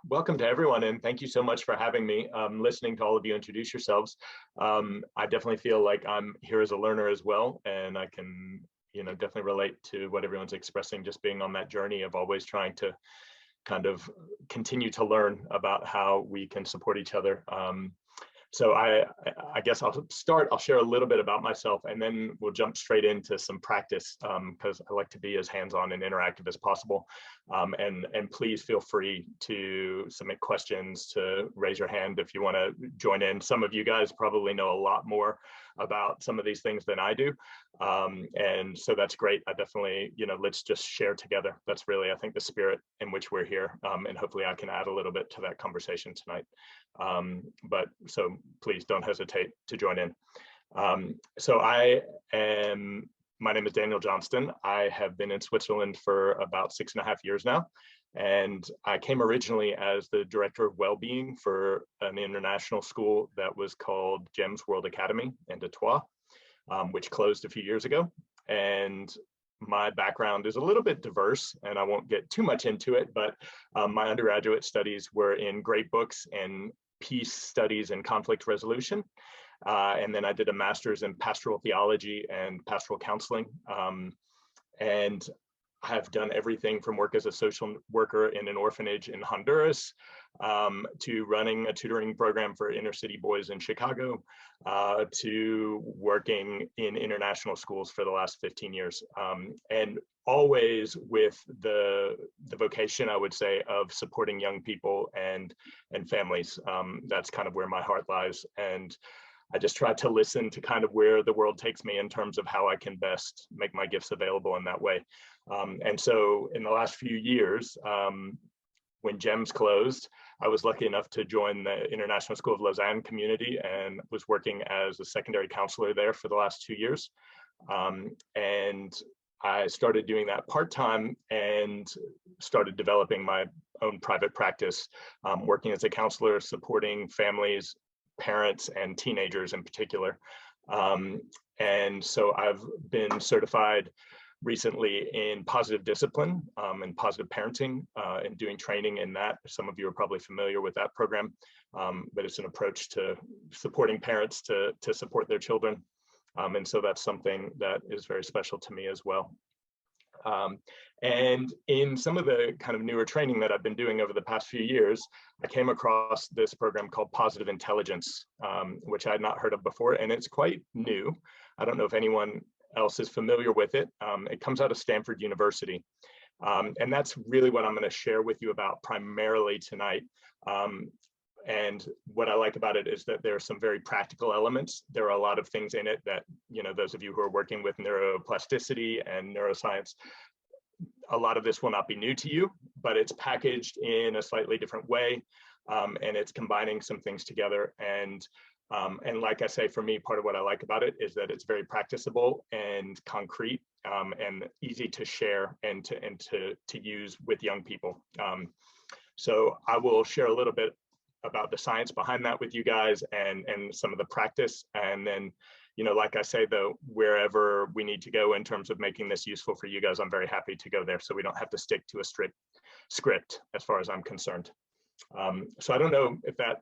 welcome to everyone, and thank you so much for having me. Listening to all of you introduce yourselves, I definitely feel like I'm here as a learner as well, and I can, definitely relate to what everyone's expressing, just being on that journey of always trying to kind of continue to learn about how we can support each other. So I guess I'll share a little bit about myself, and then we'll jump straight into some practice, because I like to be as hands-on and interactive as possible. And please feel free to submit questions, to raise your hand if you want to join in. Some of you guys probably know a lot more about some of these things than I do. And so that's great. I definitely, let's just share together. That's really, I think, the spirit in which we're here. And hopefully I can add a little bit to that conversation tonight. But so please don't hesitate to join in. So my name is Daniel Johnston. I have been in Switzerland for about 6.5 years now. And I came originally as the director of Wellbeing for an international school that was called GEMS World Academy in Detroit, which closed a few years ago. And my background is a little bit diverse, and I won't get too much into it, but my undergraduate studies were in great books and peace studies and conflict resolution. And then I did a master's in pastoral theology and pastoral counseling. And I've done everything from work as a social worker in an orphanage in Honduras, to running a tutoring program for inner city boys in Chicago, to working in international schools for the last 15 years. And always with the vocation, I would say, of supporting young people and families. That's kind of where my heart lies. And I just try to listen to kind of where the world takes me in terms of how I can best make my gifts available in that way. And so in the last few years, when GEMS closed, I was lucky enough to join the International School of Lausanne community and was working as a secondary counselor there for the last 2 years. And I started doing that part-time and started developing my own private practice, working as a counselor, supporting families, parents, and teenagers in particular. And so I've been certified recently in positive discipline and positive parenting, and doing training in that. Some of you are probably familiar with that program, but it's an approach to supporting parents to support their children. And so that's something that is very special to me as well. And in some of the kind of newer training that I've been doing over the past few years, I came across this program called Positive Intelligence, which I had not heard of before, and it's quite new. I don't know if anyone else is familiar with it. It comes out of Stanford University. And that's really what I'm going to share with you about primarily tonight. And what I like about it is that there are some very practical elements. There are a lot of things in it that, those of you who are working with neuroplasticity and neuroscience, a lot of this will not be new to you, but it's packaged in a slightly different way. And it's combining some things together. And like I say, for me, part of what I like about it is that it's very practicable and concrete, and easy to share and to use with young people. So I will share a little bit about the science behind that with you guys, and some of the practice. And then, like I say, though, wherever we need to go in terms of making this useful for you guys, I'm very happy to go there, so we don't have to stick to a strict script as far as I'm concerned. So I don't know if that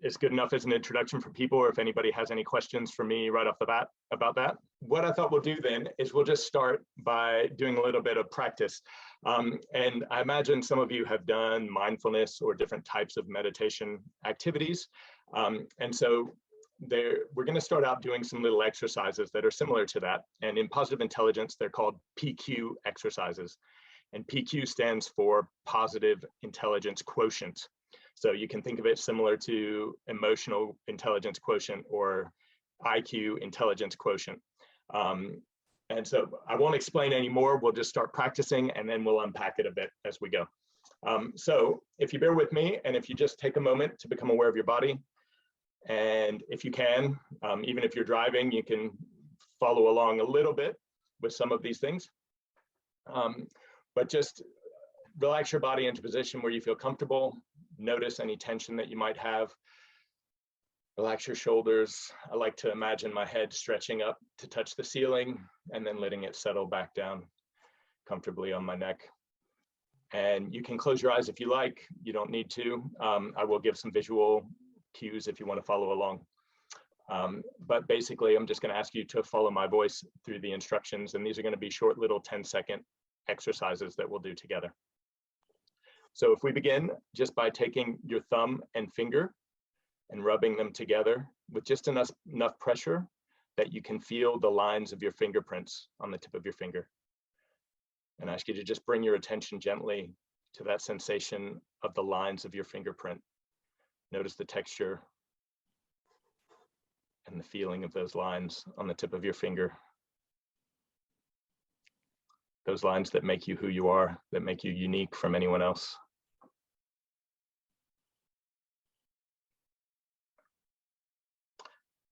is good enough as an introduction for people, or if anybody has any questions for me right off the bat about that. What I thought we'll do then is we'll just start by doing a little bit of practice. And I imagine some of you have done mindfulness or different types of meditation activities. And so we're going to start out doing some little exercises that are similar to that. And in positive intelligence, they're called PQ exercises. And PQ stands for positive intelligence quotient. So you can think of it similar to emotional intelligence quotient or IQ intelligence quotient. And so I won't explain any more. We'll just start practicing, and then we'll unpack it a bit as we go. So if you bear with me, and if you just take a moment to become aware of your body, and if you can, even if you're driving, you can follow along a little bit with some of these things. But just relax your body into a position where you feel comfortable. Notice any tension that you might have. Relax your shoulders. I like to imagine my head stretching up to touch the ceiling and then letting it settle back down comfortably on my neck. And you can close your eyes if you like. You don't need to. I will give some visual cues if you want to follow along. But basically, I'm just going to ask you to follow my voice through the instructions. And these are going to be short little 10-second exercises that we'll do together. So if we begin just by taking your thumb and finger and rubbing them together with just enough pressure that you can feel the lines of your fingerprints on the tip of your finger. And I ask you to just bring your attention gently to that sensation of the lines of your fingerprint. Notice the texture and the feeling of those lines on the tip of your finger. Those lines that make you who you are, that make you unique from anyone else.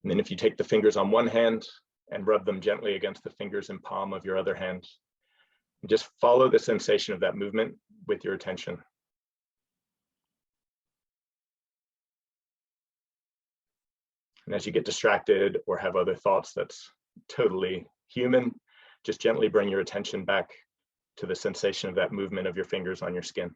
And then if you take the fingers on one hand and rub them gently against the fingers and palm of your other hand, just follow the sensation of that movement with your attention. And as you get distracted or have other thoughts, that's totally human. Just gently bring your attention back to the sensation of that movement of your fingers on your skin.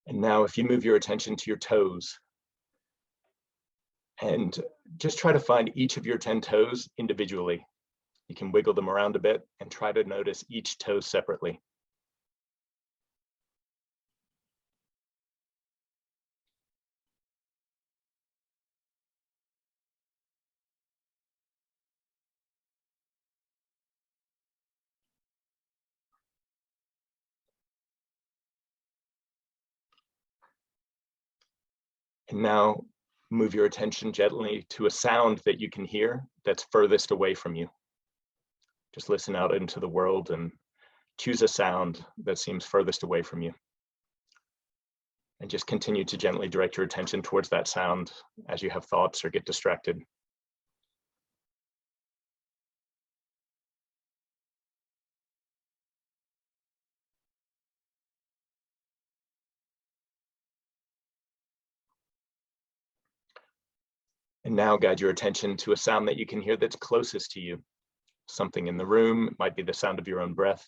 And now if you move your attention to your toes, and just try to find each of your 10 toes individually. You can wiggle them around a bit and try to notice each toe separately. And now move your attention gently to a sound that you can hear that's furthest away from you. Just listen out into the world and choose a sound that seems furthest away from you. And just continue to gently direct your attention towards that sound as you have thoughts or get distracted. And now guide your attention to a sound that you can hear that's closest to you. Something in the room, it might be the sound of your own breath.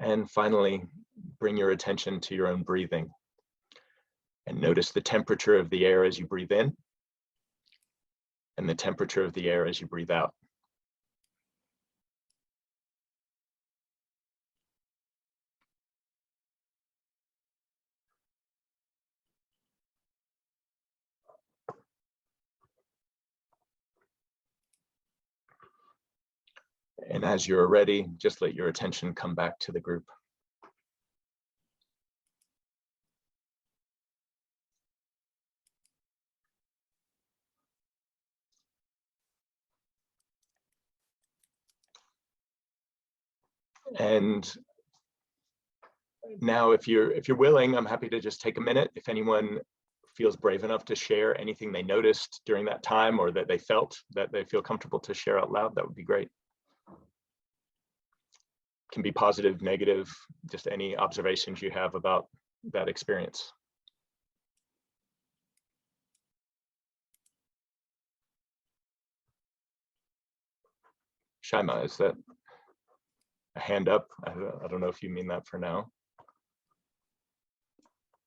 And finally, bring your attention to your own breathing. And notice the temperature of the air as you breathe in, and the temperature of the air as you breathe out. And as you're ready, just let your attention come back to the group. And now if you're willing, I'm happy to just take a minute. If anyone feels brave enough to share anything they noticed during that time or that they felt that they feel comfortable to share out loud, that would be great. Can be positive, negative, just any observations you have about that experience. Shaima, is that a hand up? I don't know if you mean that for now.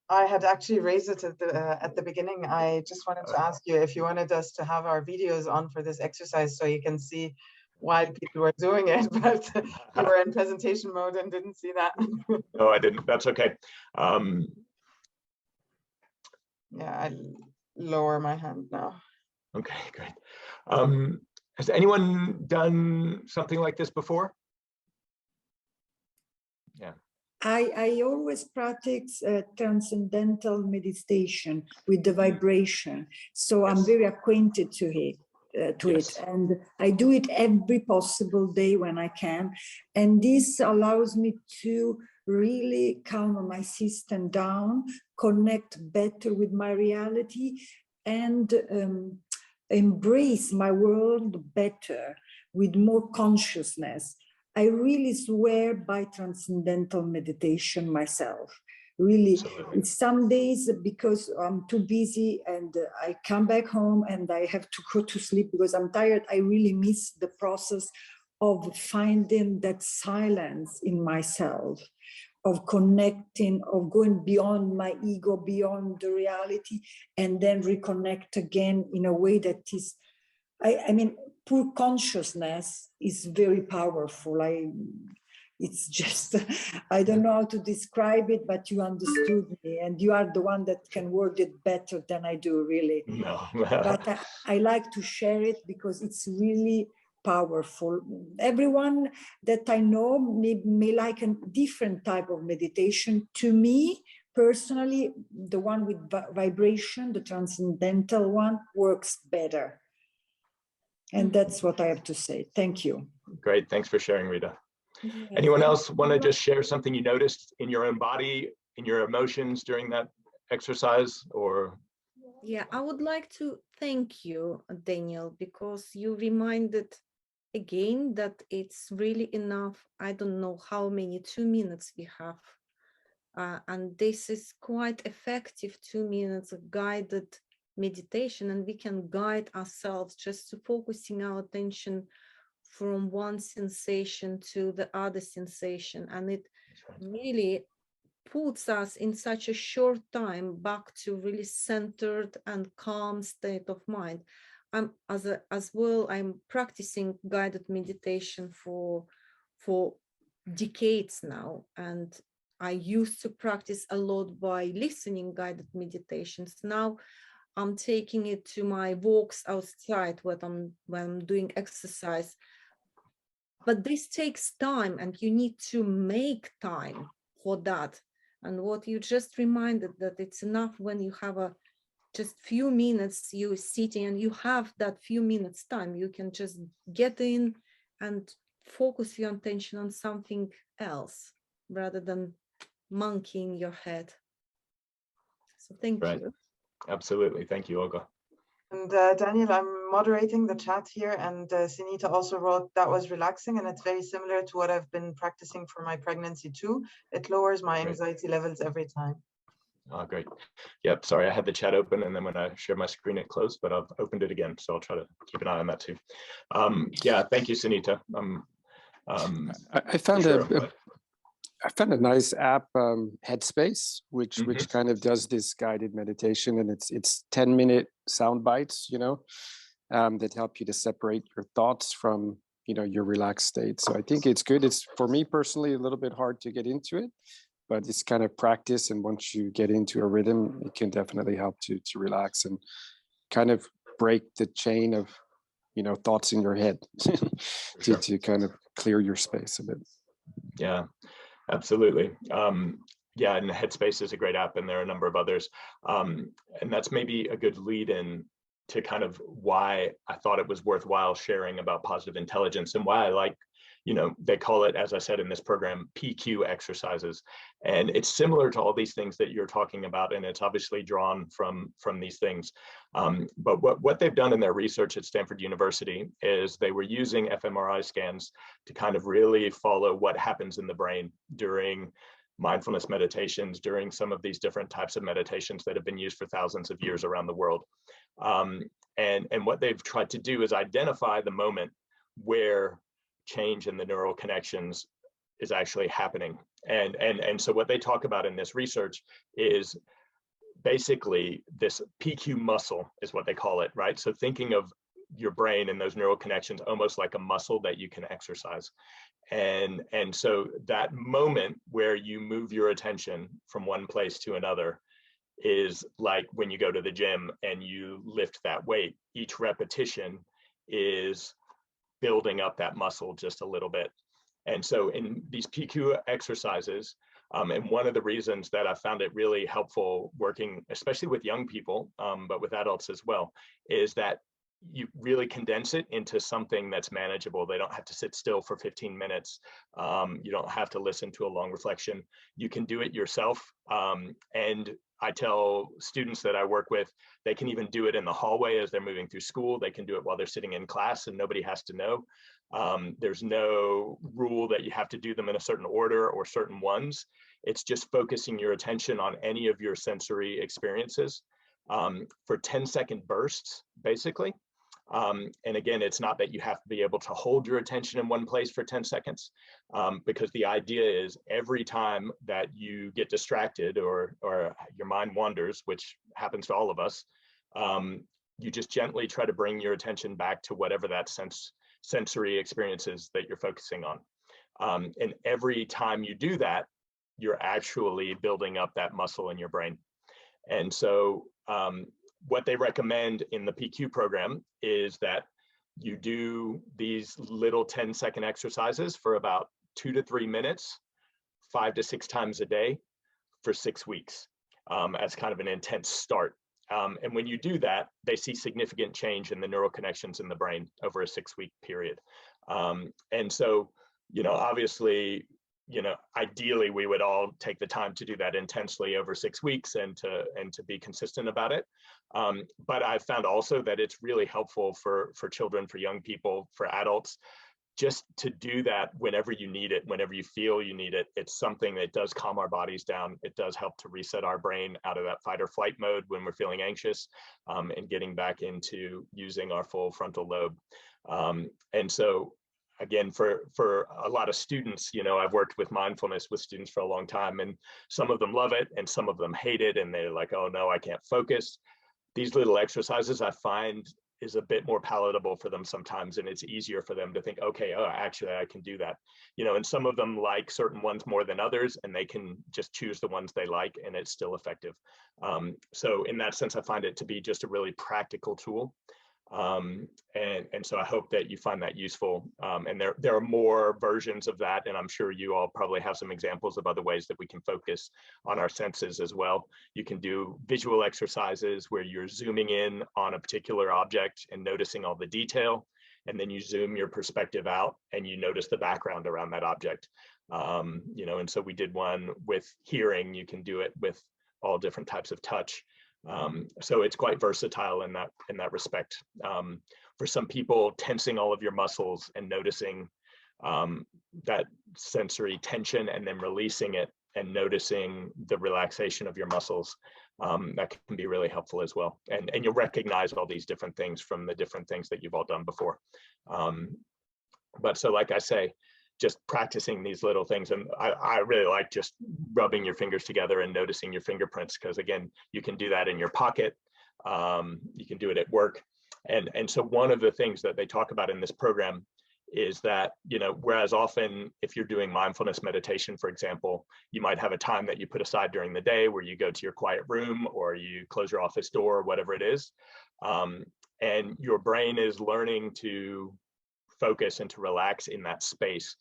I had actually raised it at the beginning. I just wanted to ask you if you wanted us to have our videos on for this exercise so you can see while people were doing it, but you were in presentation mode and didn't see that. No, I didn't. That's okay. Yeah, I lower my hand now. Okay, great. Has anyone done something like this before? Yeah. I always practice transcendental meditation with the vibration, so yes. I'm very acquainted to it. Yes. And I do it every possible day when I can, and this allows me to really calm my system down, connect better with my reality, and embrace my world better with more consciousness. I really swear by transcendental meditation myself. Really, Absolutely. it's some days because I'm too busy and I come back home and I have to go to sleep because I'm tired. I really miss the process of finding that silence in myself, of connecting, of going beyond my ego, beyond the reality, and then reconnect again in a way that is, I mean, pure consciousness is very powerful. It's just, I don't know how to describe it, but you understood me, and you are the one that can word it better than I do, really. No. But I like to share it because it's really powerful. Everyone that I know may like a different type of meditation. To me, personally, the one with vibration, the transcendental one, works better. And that's what I have to say. Thank you. Great. Thanks for sharing, Rita. Yes. Anyone else want to just share something you noticed in your own body, in your emotions during that exercise? Or Yeah, I would like to thank you, Daniel, because you reminded again that it's really enough. I don't know how many 2 minutes we have. And this is quite effective 2 minutes of guided meditation, and we can guide ourselves just to focusing our attention from one sensation to the other sensation, and it really puts us in such a short time back to really centered and calm state of mind. As well, I'm practicing guided meditation for decades now, and I used to practice a lot by listening guided meditations. Now I'm taking it to my walks outside when I'm doing exercise. But this takes time, and you need to make time for that. And what you just reminded, that it's enough when you have just few minutes, you sitting and you have that few minutes time, you can just get in and focus your attention on something else rather than monkeying your head. So thank you. Absolutely. Thank you, Olga. And Daniel, I'm moderating the chat here, and Sunita also wrote that was relaxing, and it's very similar to what I've been practicing for my pregnancy too. It lowers my anxiety levels every time. Oh, great. Yep. Sorry, I had the chat open, and then when I shared my screen, it closed, but I've opened it again, so I'll try to keep an eye on that too. Yeah, thank you, Sunita. I found a nice app, Headspace, which kind of does this guided meditation, and it's 10-minute sound bites, that help you to separate your thoughts from, your relaxed state. So I think it's good. It's, for me personally, a little bit hard to get into it, but it's kind of practice. And once you get into a rhythm, it can definitely help to relax and kind of break the chain of, thoughts in your head to kind of clear your space a bit. Yeah. Absolutely. Yeah, and Headspace is a great app, and there are a number of others. And that's maybe a good lead in to kind of why I thought it was worthwhile sharing about positive intelligence, and why I like, they call it, as I said in this program, PQ exercises. And it's similar to all these things that you're talking about, and it's obviously drawn from these things. But what they've done in their research at Stanford University is they were using fMRI scans to kind of really follow what happens in the brain during mindfulness meditations, during some of these different types of meditations that have been used for thousands of years around the world. And what they've tried to do is identify the moment where change in the neural connections is actually happening. And so what they talk about in this research is basically this PQ muscle is what they call it, right? So thinking of your brain and those neural connections almost like a muscle that you can exercise. And so that moment where you move your attention from one place to another is like when you go to the gym and you lift that weight. Each repetition is building up that muscle just a little bit. And so in these PQ exercises, and one of the reasons that I found it really helpful working, especially with young people, but with adults as well, is that you really condense it into something that's manageable. They don't have to sit still for 15 minutes. You don't have to listen to a long reflection. You can do it yourself. And I tell students that I work with, they can even do it in the hallway as they're moving through school. They can do it while they're sitting in class and nobody has to know. There's no rule that you have to do them in a certain order or certain ones. It's just focusing your attention on any of your sensory experiences for 10-second bursts, basically. And again, it's not that you have to be able to hold your attention in one place for 10 seconds, because the idea is every time that you get distracted or your mind wanders, which happens to all of us, you just gently try to bring your attention back to whatever that sensory experience is that you're focusing on. And every time you do that, you're actually building up that muscle in your brain. And so what they recommend in the PQ program is that you do these little 10-second exercises for about 2 to 3 minutes, 5 to 6 times a day for 6 weeks as kind of an intense start. And when you do that, they see significant change in the neural connections in the brain over a 6-week period. And so, you know, obviously, you know, ideally we would all take the time to do that intensely over 6 weeks and to be consistent about it. But I've found also that it's really helpful for children, for young people, for adults, just to do that whenever you need it, whenever you feel you need it. It's something that does calm our bodies down. It does help to reset our brain out of that fight or flight mode when we're feeling anxious, and getting back into using our full frontal lobe. And so, again, for a lot of students, you know, I've worked with mindfulness with students for a long time, and some of them love it and some of them hate it, and they're like, oh no, I can't focus. These little exercises I find is a bit more palatable for them sometimes, and it's easier for them to think, okay, oh, actually I can do that. You know, and some of them like certain ones more than others, and they can just choose the ones they like and it's still effective. So in that sense, I find it to be just a really practical tool. And so I hope that you find that useful. And there are more versions of that, and I'm sure you all probably have some examples of other ways that we can focus on our senses as well. You can do visual exercises where you're zooming in on a particular object and noticing all the detail, and then you zoom your perspective out and you notice the background around that object. You know, and so we did one with hearing. You can do it with all different types of touch. So it's quite versatile in that respect. For some people, tensing all of your muscles and noticing that sensory tension and then releasing it and noticing the relaxation of your muscles, that can be really helpful as well. And you'll recognize all these different things from the different things that you've all done before. But so, like I say, just practicing these little things. And I really like just rubbing your fingers together and noticing your fingerprints, because again, you can do that in your pocket. You can do it at work. And so one of the things that they talk about in this program is that, you know, whereas often if you're doing mindfulness meditation, for example, you might have a time that you put aside during the day where you go to your quiet room or you close your office door or whatever it is. And your brain is learning to focus and to relax in that space.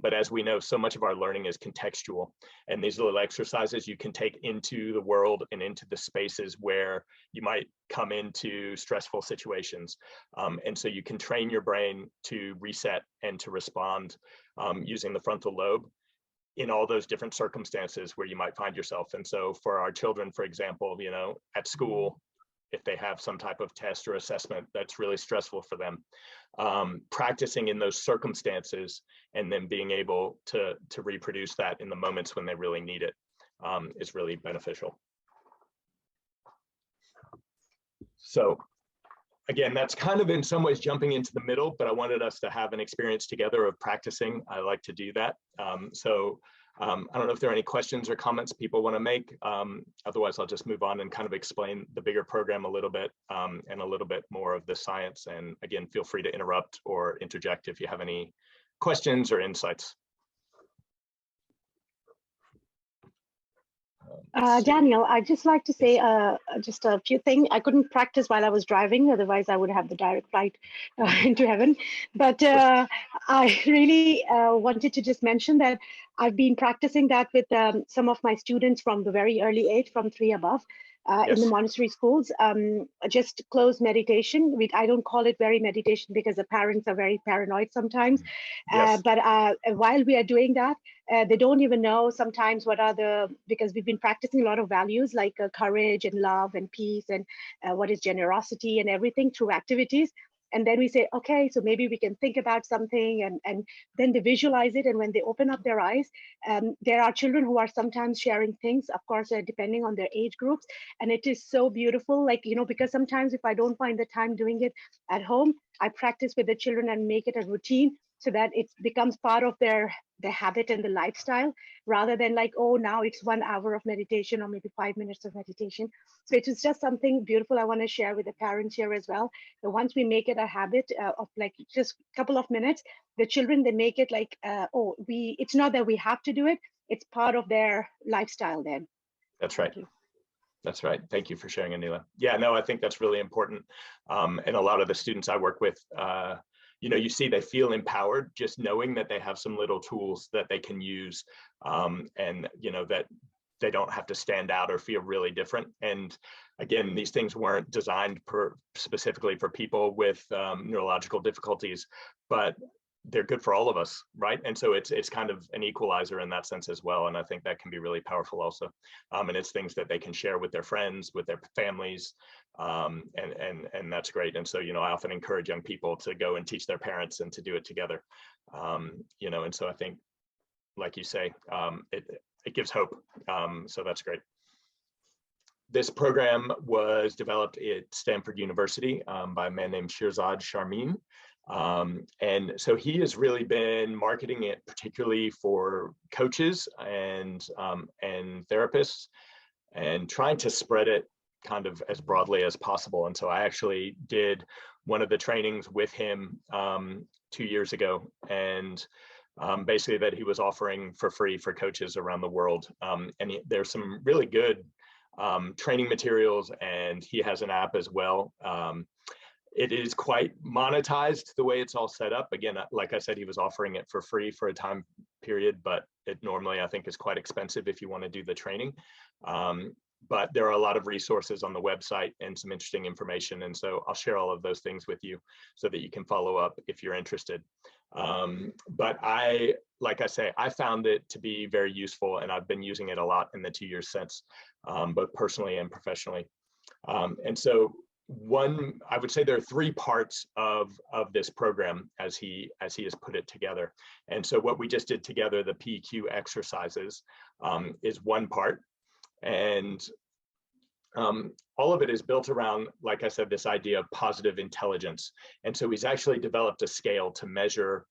But as we know, so much of our learning is contextual, and these little exercises you can take into the world and into the spaces where you might come into stressful situations. And so you can train your brain to reset and to respond using the frontal lobe in all those different circumstances where you might find yourself. And so for our children, for example, you know, at school, if they have some type of test or assessment that's really stressful for them, practicing in those circumstances and then being able to reproduce that in the moments when they really need it is really beneficial. So again, that's kind of in some ways jumping into the middle, but I wanted us to have an experience together of practicing. I like to do that. I don't know if there are any questions or comments people want to make. Otherwise, I'll just move on and kind of explain the bigger program a little bit and a little bit more of the science. And again, feel free to interrupt or interject if you have any questions or insights. Daniel, I'd just like to say just a few things. I couldn't practice while I was driving, otherwise I would have the direct flight into heaven. But I really wanted to just mention that I've been practicing that with some of my students from the very early age, from 3 above, in the Montessori schools. Just closed meditation. I don't call it very meditation because the parents are very paranoid sometimes. But while we are doing that, they don't even know sometimes what are because we've been practicing a lot of values like courage and love and peace and what is generosity and everything through activities. And then we say, okay, so maybe we can think about something, and then they visualize it. And when they open up their eyes, there are children who are sometimes sharing things, of course, depending on their age groups. And it is so beautiful, like, because sometimes if I don't find the time doing it at home, I practice with the children and make it a routine so that it becomes part of their habit and the lifestyle, rather than like, oh, now it's 1 hour of meditation or maybe 5 minutes of meditation. So it was just something beautiful I want to share with the parents here as well. That once we make it a habit of like just a couple of minutes, the children, they make it like, it's not that we have to do it, it's part of their lifestyle then. That's right. That's right. Thank you for sharing, Anila. Yeah, no, I think that's really important. And a lot of the students I work with, you see they feel empowered just knowing that they have some little tools that they can use, and that they don't have to stand out or feel really different. And again, these things weren't designed specifically for people with neurological difficulties, but they're good for all of us, right? And so it's kind of an equalizer in that sense as well. And I think that can be really powerful also. And it's things that they can share with their friends, with their families, and that's great. And so, I often encourage young people to go and teach their parents and to do it together. And so I think, like you say, it gives hope. So that's great. This program was developed at Stanford University by a man named Shirzad Sharmin. And so he has really been marketing it particularly for coaches and therapists, and trying to spread it kind of as broadly as possible. And so I actually did one of the trainings with him 2 years ago, and basically that he was offering for free for coaches around the world. And there's some really good training materials, and he has an app as well. It is quite monetized the way it's all set up. Again, like I said, he was offering it for free for a time period, but it normally I think is quite expensive if you want to do the training. But there are a lot of resources on the website and some interesting information. And so I'll share all of those things with you so that you can follow up if you're interested. But like I say, I found it to be very useful, and I've been using it a lot in the 2 years since, both personally and professionally. And so I would say there are 3 parts of this program as he has put it together. And so what we just did together, the PQ exercises, is one part. And all of it is built around, like I said, this idea of positive intelligence. And so he's actually developed a scale to measure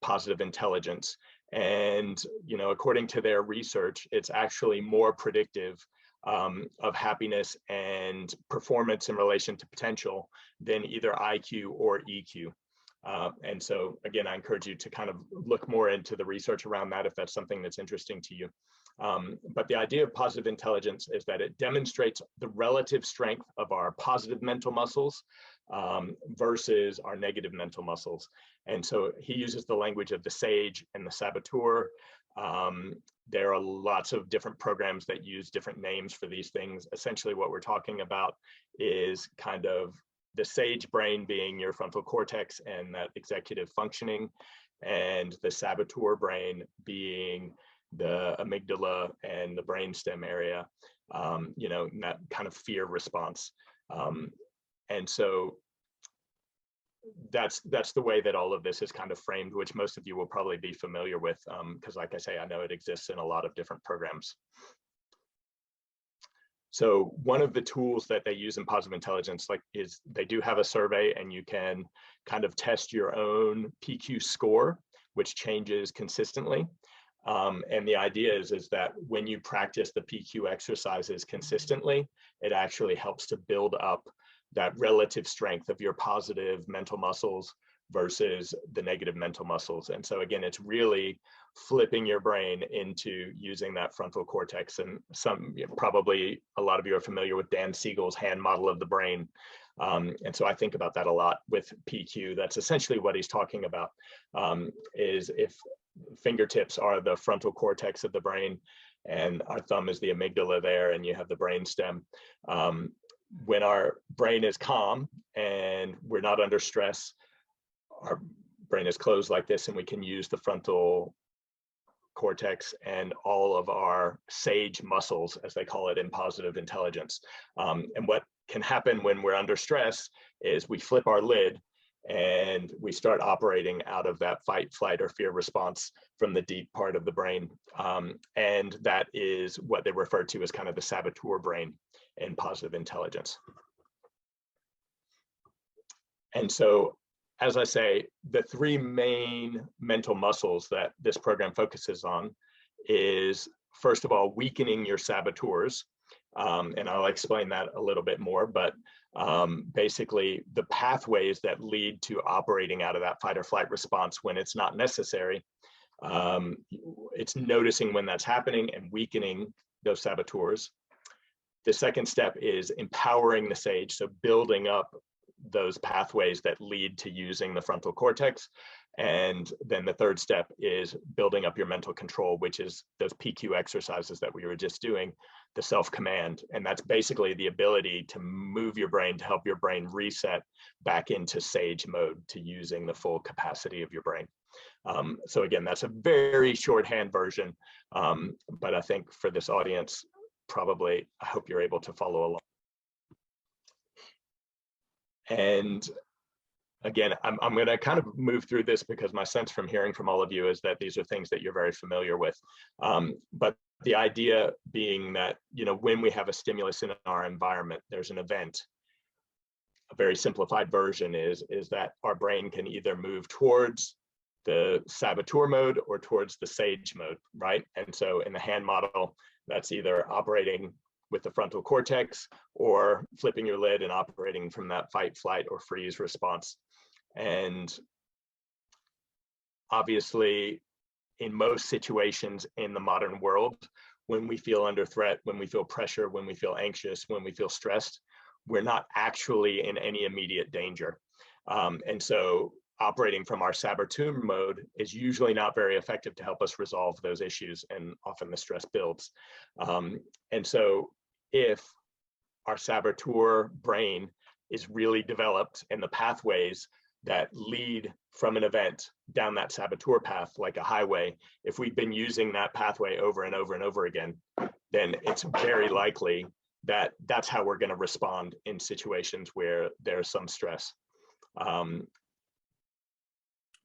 positive intelligence. And, according to their research, it's actually more predictive of happiness and performance in relation to potential than either IQ or EQ. And so, again, I encourage you to kind of look more into the research around that if that's something that's interesting to you. But the idea of positive intelligence is that it demonstrates the relative strength of our positive mental muscles versus our negative mental muscles. And so he uses the language of the sage and the saboteur. There are lots of different programs that use different names for these things. Essentially, what we're talking about is kind of the sage brain being your frontal cortex and that executive functioning, and the saboteur brain being the amygdala and the brainstem area, that kind of fear response. And so that's the way that all of this is kind of framed, which most of you will probably be familiar with, because like I say, I know it exists in a lot of different programs. So one of the tools that they use in positive intelligence is they do have a survey, and you can kind of test your own PQ score, which changes consistently. And the idea is that when you practice the PQ exercises consistently, it actually helps to build up that relative strength of your positive mental muscles versus the negative mental muscles. And so again, it's really flipping your brain into using that frontal cortex. And probably a lot of you are familiar with Dan Siegel's hand model of the brain. And so I think about that a lot with PQ. That's essentially what he's talking about, is if fingertips are the frontal cortex of the brain, and our thumb is the amygdala there, and you have the brain stem. When our brain is calm and we're not under stress, our brain is closed like this, and we can use the frontal cortex and all of our sage muscles, as they call it in positive intelligence. And what can happen when we're under stress is we flip our lid and we start operating out of that fight, flight, or fear response from the deep part of the brain. And that is what they refer to as kind of the saboteur brain in positive intelligence. And so, as I say, the three main mental muscles that this program focuses on is, first of all, weakening your saboteurs. And I'll explain that a little bit more, but basically the pathways that lead to operating out of that fight or flight response when it's not necessary. It's noticing when that's happening and weakening those saboteurs. The second step is empowering the sage, so building up those pathways that lead to using the frontal cortex. And then the third step is building up your mental control, which is those PQ exercises that we were just doing, the self-command. And that's basically the ability to move your brain, to help your brain reset back into sage mode, to using the full capacity of your brain. So again, that's a very shorthand version, but I think for this audience, probably, I hope you're able to follow along. And again, I'm going to kind of move through this because my sense from hearing from all of you is that these are things that you're very familiar with. But the idea being that, you know, when we have a stimulus in our environment, there's an event. A very simplified version is that our brain can either move towards the saboteur mode or towards the sage mode, right? And so in the hand model, that's either operating with the frontal cortex or flipping your lid and operating from that fight, flight, or freeze response. And obviously, in most situations in the modern world, when we feel under threat, when we feel pressure, when we feel anxious, when we feel stressed, we're not actually in any immediate danger. And so operating from our saboteur mode is usually not very effective to help us resolve those issues, and often the stress builds. And so if our saboteur brain is really developed and the pathways that lead from an event down that saboteur path like a highway, if we've been using that pathway over and over and over again, then it's very likely that that's how we're going to respond in situations where there's some stress.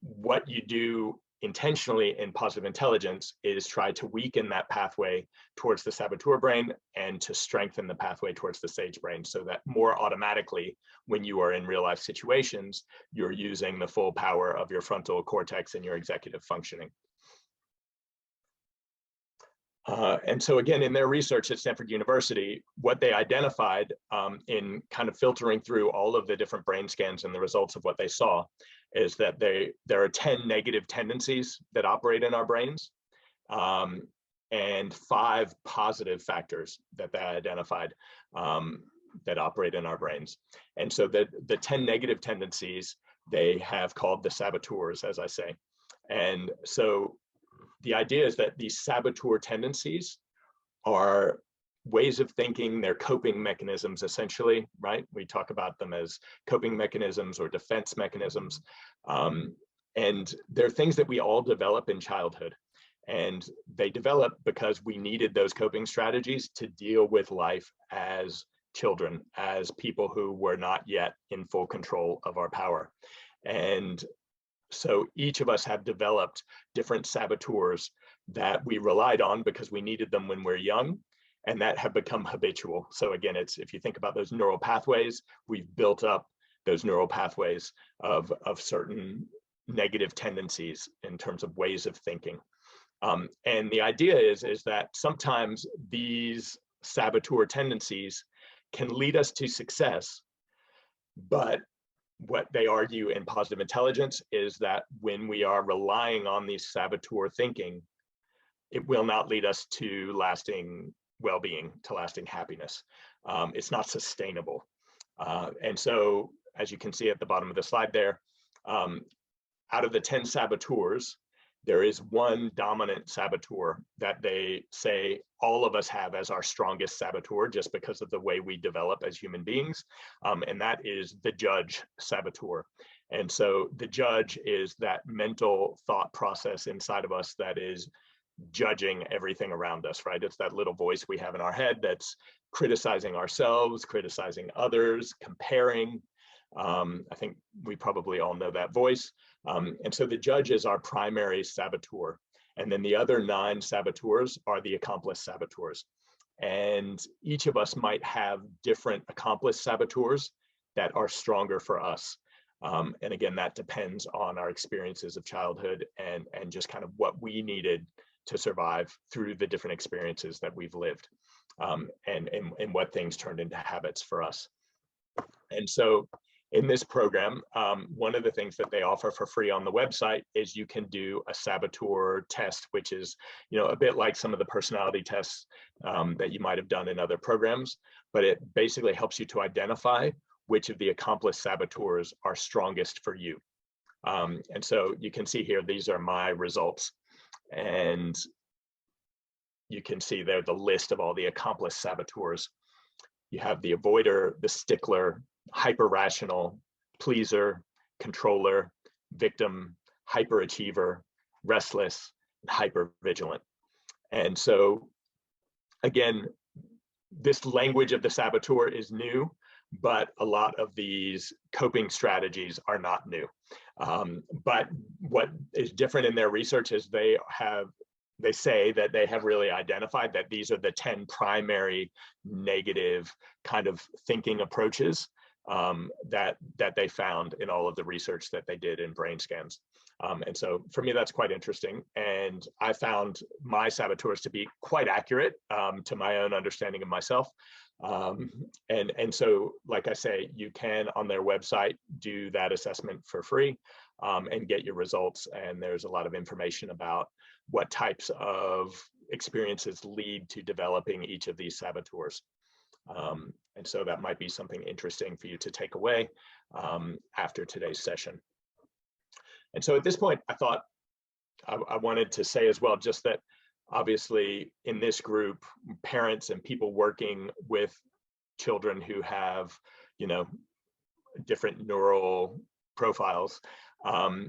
What you do intentionally in positive intelligence is try to weaken that pathway towards the saboteur brain and to strengthen the pathway towards the sage brain, so that more automatically, when you are in real life situations, you're using the full power of your frontal cortex and your executive functioning. And so again, in their research at Stanford University, what they identified in kind of filtering through all of the different brain scans and the results of what they saw is that there are 10 negative tendencies that operate in our brains, and 5 positive factors that they identified that operate in our brains. And so the 10 negative tendencies they have called the saboteurs, as I say. And so the idea is that these saboteur tendencies are ways of thinking, they're coping mechanisms, essentially, right? We talk about them as coping mechanisms or defense mechanisms. And they're things that we all develop in childhood. And they develop because we needed those coping strategies to deal with life as children, as people who were not yet in full control of our power. And so each of us have developed different saboteurs that we relied on because we needed them when we're young, and that have become habitual. So again, it's, if you think about those neural pathways, we've built up those neural pathways of certain negative tendencies in terms of ways of thinking. And the idea is that sometimes these saboteur tendencies can lead us to success, but what they argue in positive intelligence is that when we are relying on these saboteur thinking, it will not lead us to lasting well-being, to lasting happiness. It's not sustainable. And so, as you can see at the bottom of the slide there, out of the 10 saboteurs, there is one dominant saboteur that they say all of us have as our strongest saboteur just because of the way we develop as human beings, and that is the judge saboteur. And so the judge is that mental thought process inside of us that is judging everything around us, right? It's that little voice we have in our head that's criticizing ourselves, criticizing others, comparing. I think we probably all know that voice. And so the judge is our primary saboteur. And then the other 9 saboteurs are the accomplice saboteurs. And each of us might have different accomplice saboteurs that are stronger for us. And again, that depends on our experiences of childhood and just kind of what we needed to survive through the different experiences that we've lived, and what things turned into habits for us. And so in this program, one of the things that they offer for free on the website is you can do a saboteur test, which is, a bit like some of the personality tests that you might have done in other programs, but it basically helps you to identify which of the accomplice saboteurs are strongest for you. And so you can see here, these are my results. And you can see there the list of all the accomplice saboteurs. You have the avoider, the stickler, hyper-rational, pleaser, controller, victim, hyperachiever, restless, and hyper-vigilant. And so, again, this language of the saboteur is new, but a lot of these coping strategies are not new. But what is different in their research is they say that they have really identified that these are the 10 primary negative kind of thinking approaches that they found in all of the research that they did in brain scans. And so for me, that's quite interesting. And I found my saboteurs to be quite accurate to my own understanding of myself. And so, like I say, you can on their website do that assessment for free and get your results. And there's a lot of information about what types of experiences lead to developing each of these saboteurs. And so that might be something interesting for you to take away after today's session. And so at this point, I thought I wanted to say as well, just that obviously in this group, parents and people working with children who have, different neural profiles, I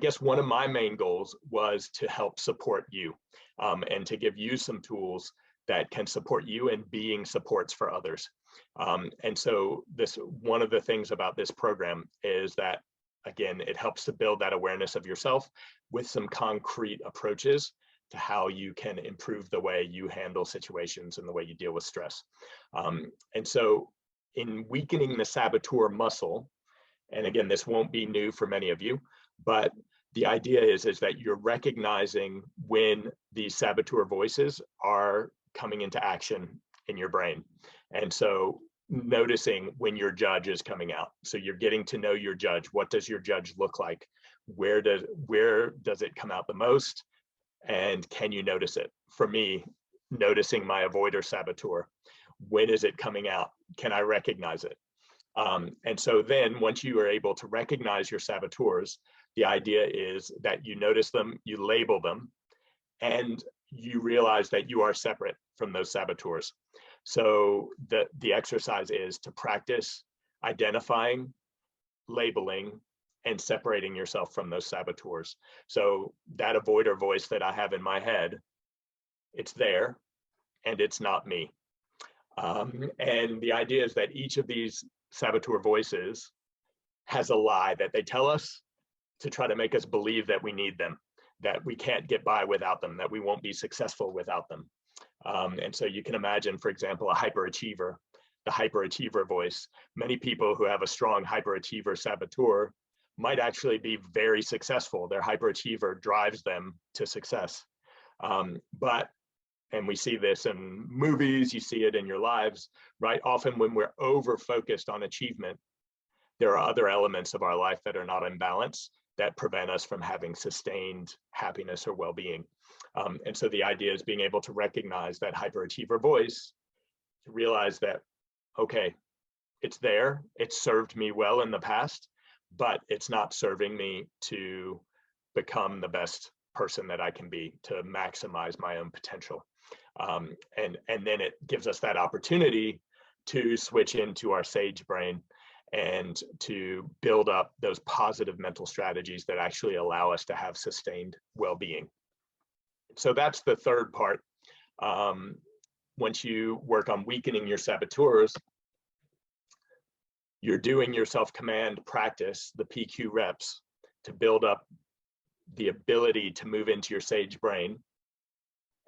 guess one of my main goals was to help support you and to give you some tools that can support you in being supports for others. And so one of the things about this program is that, again, it helps to build that awareness of yourself with some concrete approaches to how you can improve the way you handle situations and the way you deal with stress. And so in weakening the saboteur muscle, and again, this won't be new for many of you, but the idea is that you're recognizing when these saboteur voices are coming into action in your brain. And so noticing when your judge is coming out. So you're getting to know your judge. What does your judge look like? Where does it come out the most? And can you notice it? For me, noticing my avoider saboteur. When is it coming out? Can I recognize it? And so then once you are able to recognize your saboteurs, the idea is that you notice them, you label them, and you realize that you are separate from those saboteurs. So the exercise is to practice identifying, labeling, and separating yourself from those saboteurs. So that avoider voice that I have in my head, it's there, and it's not me. And the idea is that each of these saboteur voices has a lie that they tell us to try to make us believe that we need them, that we can't get by without them, that we won't be successful without them. And so you can imagine, for example, a hyperachiever, the hyperachiever voice. Many people who have a strong hyperachiever saboteur might actually be very successful. Their hyperachiever drives them to success. And we see this in movies, you see it in your lives, right? Often when we're over-focused on achievement, there are other elements of our life that are not in balance that prevent us from having sustained happiness or well-being. And so the idea is being able to recognize that hyperachiever voice, to realize that, okay, it's there, it's served me well in the past, but it's not serving me to become the best person that I can be, to maximize my own potential. And then it gives us that opportunity to switch into our sage brain and to build up those positive mental strategies that actually allow us to have sustained well-being. So that's the third part. Once you work on weakening your saboteurs, you're doing your self-command practice, the PQ reps, to build up the ability to move into your sage brain.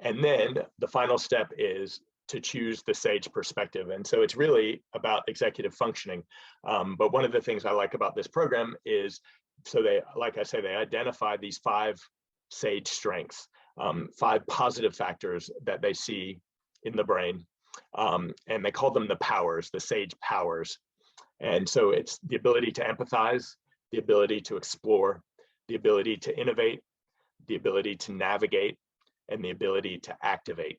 And then the final step is to choose the sage perspective. And so it's really about executive functioning. But one of the things I like about this program is, so they, like I say, they identify these 5 sage strengths, 5 positive factors that they see in the brain. And they call them the powers, the sage powers. And so it's the ability to empathize, the ability to explore, the ability to innovate, the ability to navigate, and the ability to activate.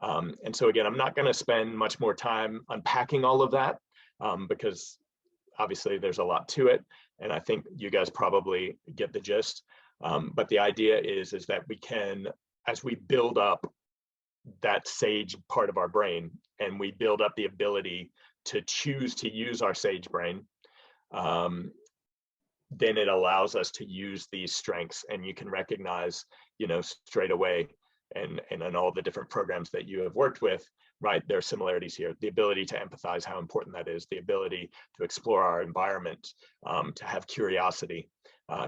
And so again, I'm not going to spend much more time unpacking all of that, because obviously there's a lot to it, and I think you guys probably get the gist. But the idea is that we can, as we build up that sage part of our brain, and we build up the ability to choose to use our sage brain, then it allows us to use these strengths, and you can recognize, you know, straight away, and in all the different programs that you have worked with, right, there are similarities here. The ability to empathize, how important that is, the ability to explore our environment, to have curiosity,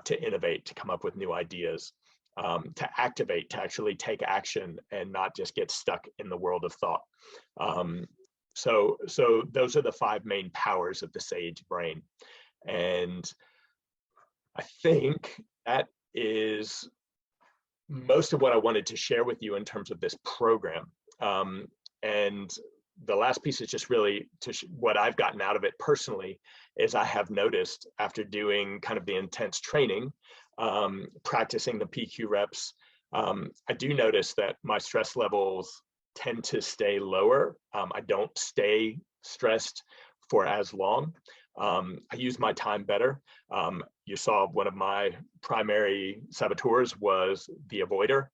to innovate, to come up with new ideas, to activate, to actually take action and not just get stuck in the world of thought. So those are the 5 main powers of the sage brain. And I think that is most of what I wanted to share with you in terms of this program. And the last piece is just really what I've gotten out of it personally is I have noticed, after doing kind of the intense training, practicing the PQ reps, I do notice that my stress levels tend to stay lower. I don't stay stressed for as long. I use my time better. You saw one of my primary saboteurs was the avoider,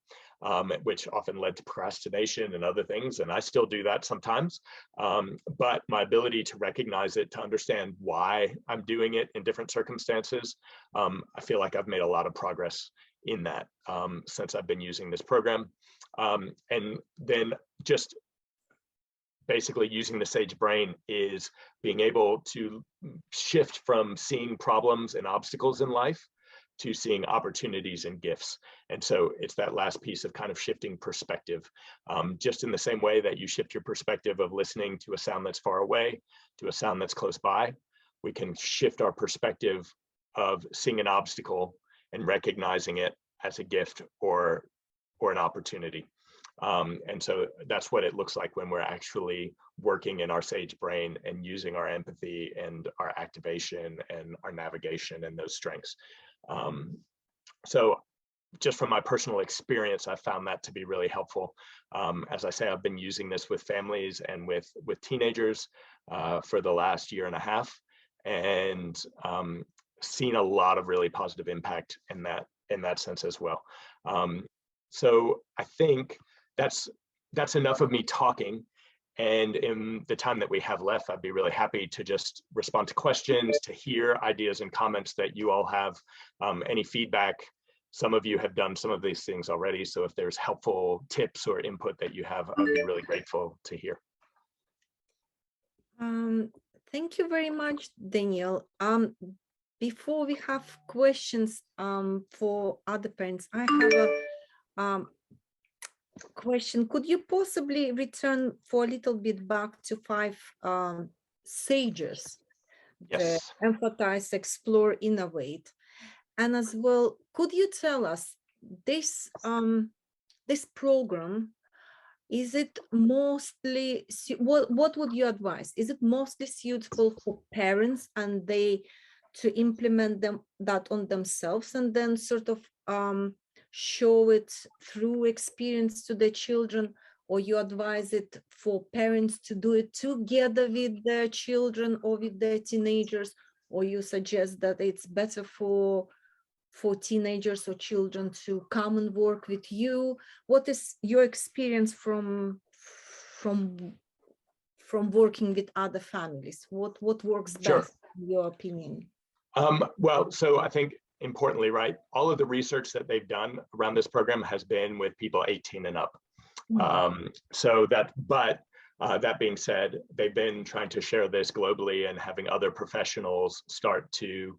which often led to procrastination and other things, and I still do that sometimes. But my ability to recognize it, to understand why I'm doing it in different circumstances, I feel like I've made a lot of progress in that since I've been using this program. And then just basically using the sage brain is being able to shift from seeing problems and obstacles in life to seeing opportunities and gifts. And so it's that last piece of kind of shifting perspective. Just in the same way that you shift your perspective of listening to a sound that's far away to a sound that's close by, we can shift our perspective of seeing an obstacle and recognizing it as a gift or an opportunity. And so that's what it looks like when we're actually working in our sage brain and using our empathy and our activation and our navigation and those strengths. So just from my personal experience, I found that to be really helpful. As I say, I've been using this with families and with teenagers for the last 1.5 years, and seen a lot of really positive impact in that sense as well. So I think that's enough of me talking. And in the time that we have left, I'd be really happy to just respond to questions, to hear ideas and comments that you all have, any feedback. Some of you have done some of these things already, so if there's helpful tips or input that you have, I'd be really grateful to hear. Thank you very much, Daniel. Before we have questions for other parents, I have a question. Could you possibly return for a little bit back to 5 sages? Yes. Empathize, explore, innovate. And as well, could you tell us this this program, is it mostly, what would you advise? Is it mostly suitable for parents and they to implement that on themselves and then sort of show it through experience to the children, or you advise it for parents to do it together with their children or with their teenagers, or you suggest that it's better for for teenagers or children to come and work with you? What is your experience from working with other families? What works best in your opinion? Well, so I think importantly, right, all of the research that they've done around this program has been with people 18 and up. That being said, they've been trying to share this globally and having other professionals start to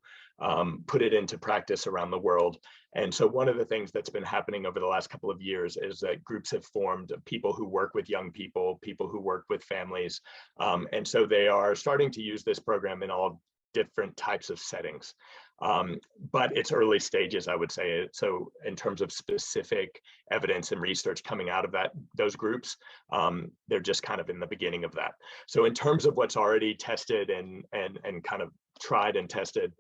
put it into practice around the world. And so one of the things that's been happening over the last couple of years is that groups have formed of people who work with young people, people who work with families. And so they are starting to use this program in all different types of settings. But it's early stages, I would say. So in terms of specific evidence and research coming out of those groups, they're just kind of in the beginning of that. So in terms of what's already tested and kind of tried and tested,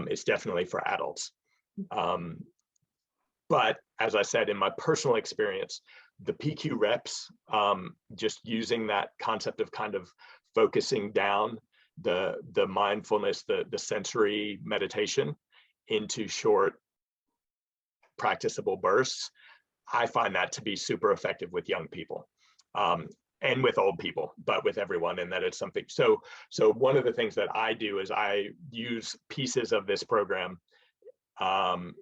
it's definitely for adults. But as I said, in my personal experience, the PQ reps, just using that concept of kind of focusing down the mindfulness, the sensory meditation into short practicable bursts, I find that to be super effective with young people, and with old people, but with everyone, and that it's something. So one of the things that I do is I use pieces of this program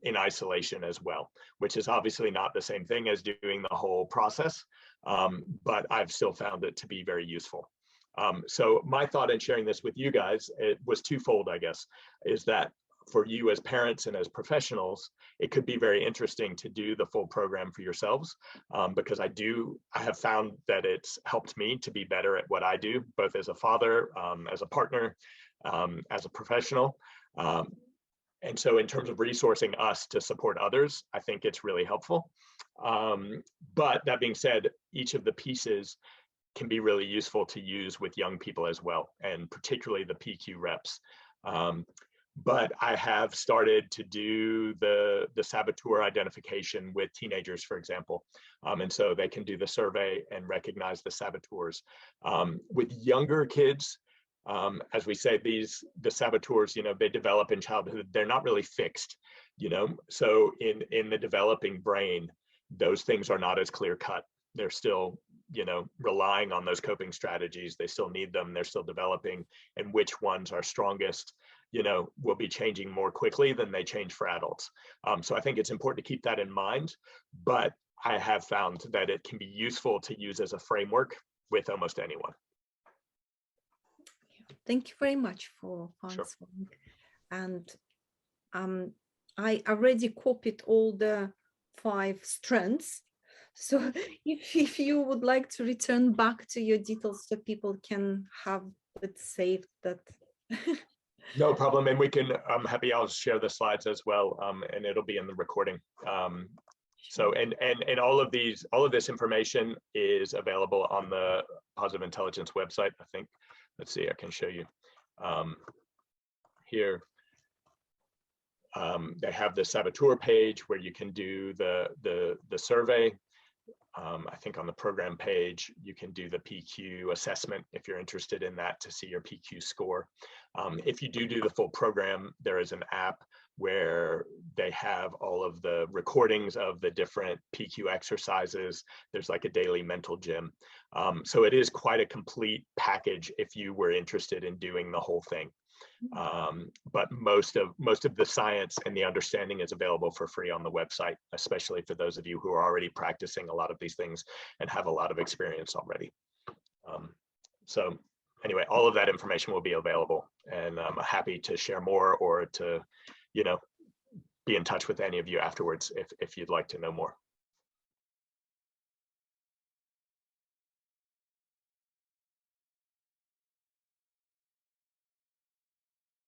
in isolation as well, which is obviously not the same thing as doing the whole process, but I've still found it to be very useful. So my thought in sharing this with you guys, it was twofold, I guess, is that for you as parents and as professionals, it could be very interesting to do the full program for yourselves, because I have found that it's helped me to be better at what I do, both as a father, as a partner, as a professional. And so in terms of resourcing us to support others, I think it's really helpful. But that being said, each of the pieces can be really useful to use with young people as well, and particularly the PQ reps. But I have started to do the saboteur identification with teenagers, for example. And so they can do the survey and recognize the saboteurs. With younger kids, as we say, the saboteurs, they develop in childhood. They're not really fixed, So in the developing brain, those things are not as clear cut. They're still, relying on those coping strategies. They still need them. They're still developing, and which ones are strongest, will be changing more quickly than they change for adults. So I think it's important to keep that in mind, but I have found that it can be useful to use as a framework with almost anyone. Thank you very much for answering. Sure. And I already copied all the 5 strengths. So if you would like to return back to your details so people can have it saved, that no problem. And I'm happy, I'll share the slides as well, and it'll be in the recording. So and all of this information is available on the Positive Intelligence website, I think. Let's see, I can show you here. They have the saboteur page where you can do the survey. I think on the program page, you can do the PQ assessment if you're interested in that, to see your PQ score. If you do the full program, there is an app where they have all of the recordings of the different PQ exercises. There's like a daily mental gym. So it is quite a complete package if you were interested in doing the whole thing. But most of the science and the understanding is available for free on the website, especially for those of you who are already practicing a lot of these things and have a lot of experience already. So anyway, all of that information will be available, and I'm happy to share more or to, be in touch with any of you afterwards if you'd like to know more.